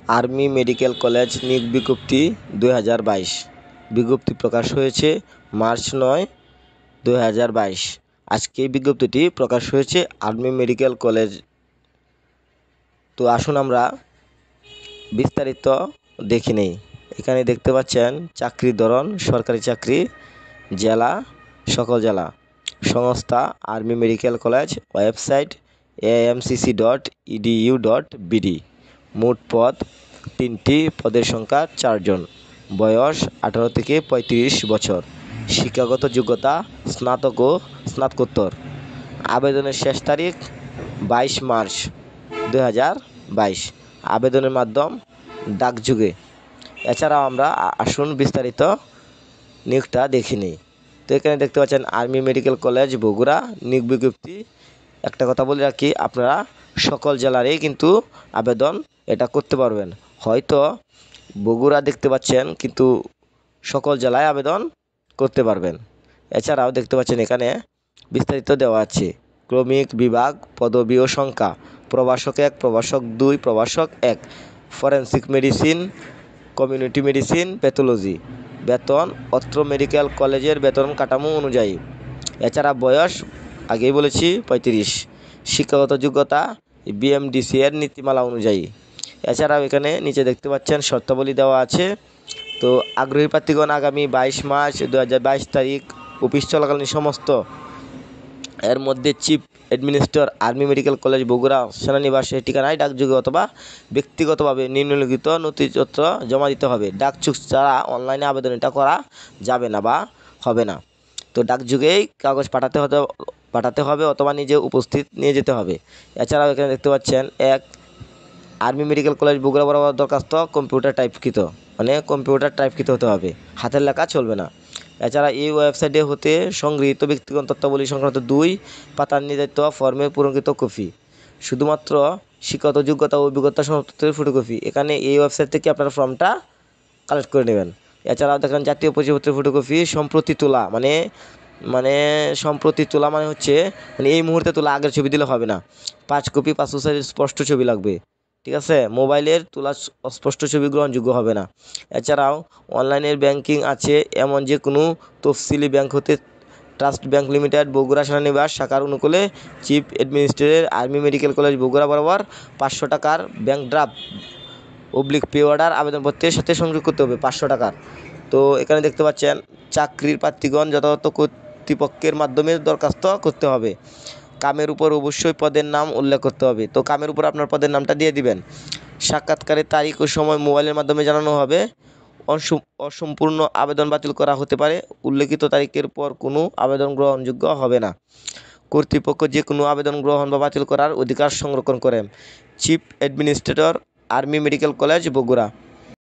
Army medical college নিয়োগ বিজ্ঞপ্তি 2022 বিজ্ঞপ্তি প্রকাশ হয়েছে মার্চ 9, 2022। আজকে এই বিজ্ঞপ্তিটি প্রকাশ হয়েছে আর্মি মেডিকেল কলেজ। তো আসুন আমরা বিস্তারিত দেখে নেই। এখানে দেখতে পাচ্ছেন চাকরির ধরন সরকারি চাকরি, জেলা সকল জেলা, সংস্থা army medical college, website amcc.edu.bd। মোট পদ 3টি, পদের সংখ্যা 4 জন, বয়স 18 থেকে 35 বছর, শিক্ষাগত যোগ্যতা স্নাতক ও স্নাতকোত্তর। আবেদনের শেষ তারিখ 22 মার্চ 2022। আবেদনের মাধ্যম ডাকযোগে। এছাড়াও আমরা আসুন বিস্তারিত নিয়োগটা দেখে নিই। তো এখানে দেখতে পাচ্ছেন আর্মি মেডিকেল কলেজ বগুড়া নিয়োগ বিজ্ঞপ্তি। একটা কথা বলে রাখি, আপনারা সকল জেলারই কিন্তু আবেদন এটা করতে পারবেন। হয়তো বগুড়া দেখতে পাচ্ছেন কিন্তু সকল জেলায় আবেদন করতে পারবেন। এছাড়াও দেখতে পাচ্ছেন এখানে বিস্তারিত দেওয়া আছে। ক্রমিক বিভাগ, পদবি ও সংখ্যা: প্রভাষক 1, প্রভাষক 2, প্রভাষক 1, forensic medicine, community medicine, pathology. বেতন অত্র মেডিকেল কলেজের বেতন কাঠামো অনুযায়ী। এছাড়া বয়স আগেই বলেছি 35। শিক্ষাগত যোগ্যতা বিএমডিসি এর নীতিমালা অনুযায়ী। এছাড়াও এখানে নিচে দেখতে পাচ্ছেন শর্তাবলী দেওয়া আছে। তো আগ্রহী প্রার্থীগণ আগামী 22 মার্চ 2022 তারিখ অফিস চলাকালীন সমস্ত এর মধ্যে chief administrator army medical college Bogura সেনানিবাসের ঠিকানায় ডাকযোগে অথবা ব্যক্তিগতভাবে নিম্নলিখিত নথিপত্র জমা দিতে হবে। ডাকযোগ ছাড়া অনলাইনে আবেদন এটা করা যাবে না বা হবে না। তো ডাকযোগেই কাগজ পাঠাতে হবে অথবা নিজে উপস্থিত নিয়ে যেতে হবে। এছাড়াও এখানে দেখতে পাচ্ছেন 1, আর্মি মেডিকেল কলেজ বগুড়া বরাবর দরখাস্ত কম্পিউটার টাইপকৃত, মানে কম্পিউটার টাইপকৃত হতে হবে, হাতের লেখা চলবে না। এছাড়া এই ওয়েবসাইটে হতে সংগৃহীত ব্যক্তিগত তথ্যাবলী সংক্রান্ত 2 পাতার নির্ধারিত ফর্মে পূরণকৃত কপি, শুধুমাত্র শিক্ষাগত যোগ্যতা ও অভিজ্ঞতা সনদপত্রের ফটোকপি। এখানে এই ওয়েবসাইট থেকে আপনারা ফর্মটা কালেক্ট করে নেবেন। এছাড়াও দেখেন জাতীয় পরিচয়পত্রের ফটোকপি সম্প্রতি তোলা, সম্প্রতি তোলা মানে হচ্ছে এই মুহূর্তে তোলা, আগের ছবি দিলে হবে না। 5 কপি পাসপোর্ট সাইজের স্পষ্ট ছবি লাগবে, ঠিক আছে। মোবাইলের তোলা অস্পষ্ট ছবি গ্রহণযোগ্য হবে না। এছাড়াও অনলাইনের ব্যাংকিং আছে এমন যে কোনো তফসিলি ব্যাংক হতে ট্রাস্ট ব্যাংক লিমিটেড বগুড়া সেনানিবাস শাখার অনুকূলে chief administrator army medical college Bogura বরাবর 500 টাকার ব্যাংক ড্রাফট পে অর্ডার আবেদনপত্রের সাথে সংযোগ করতে হবে, 500 টাকার। তো এখানে দেখতে পাচ্ছেন চাকরির প্রার্থীগণ যথাযথ কর্তৃপক্ষের মাধ্যমে দরখাস্ত করতে হবে। কামের উপর অবশ্যই পদের নাম উল্লেখ করতে হবে। তো কামের উপর আপনার পদের নামটা দিয়ে দিবেন। সাক্ষাৎকারের তারিখ ও সময় মোবাইলের মাধ্যমে জানানো হবে। অসম্পূর্ণ আবেদন বাতিল করা হতে পারে। উল্লেখিত তারিখের পর কোনো আবেদন গ্রহণযোগ্য হবে না। কর্তৃপক্ষ যে কোনো আবেদন গ্রহণ বা বাতিল করার অধিকার সংরক্ষণ করে। Chief administrator army medical college Bogura.